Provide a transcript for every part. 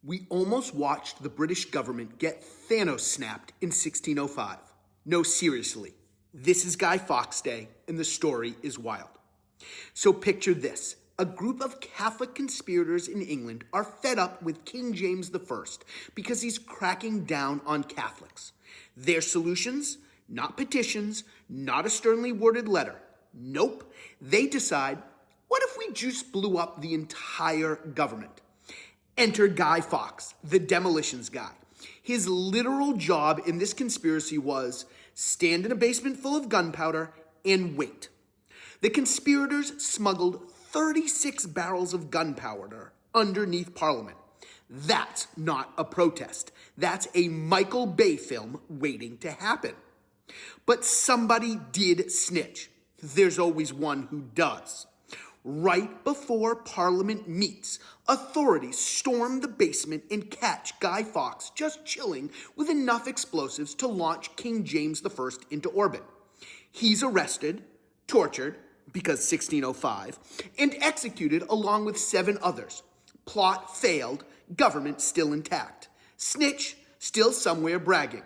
We almost watched the British government get Thanos snapped in 1605. No, seriously. This is Guy Fawkes Day, and the story is wild. So picture this. A group of Catholic conspirators in England are fed up with King James I because he's cracking down on Catholics. Their solutions? Not petitions, not a sternly worded letter. Nope. They decide, what if we just blew up the entire government? Enter Guy Fawkes, the demolitions guy. His literal job in this conspiracy was stand in a basement full of gunpowder and wait. The conspirators smuggled 36 barrels of gunpowder underneath Parliament. That's not a protest. That's a Michael Bay film waiting to happen. But somebody did snitch. There's always one who does. Right before Parliament meets, authorities storm the basement and catch Guy Fawkes just chilling with enough explosives to launch King James I into orbit. He's arrested, tortured, because 1605, and executed along with 7 others. Plot failed, government still intact. Snitch still somewhere bragging.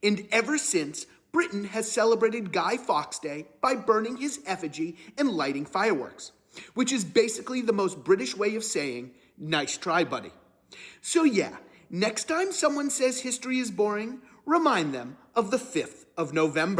And ever since, Britain has celebrated Guy Fawkes Day by burning his effigy and lighting fireworks, which is basically the most British way of saying, nice try, buddy. So yeah, next time someone says history is boring, remind them of the 5th of November.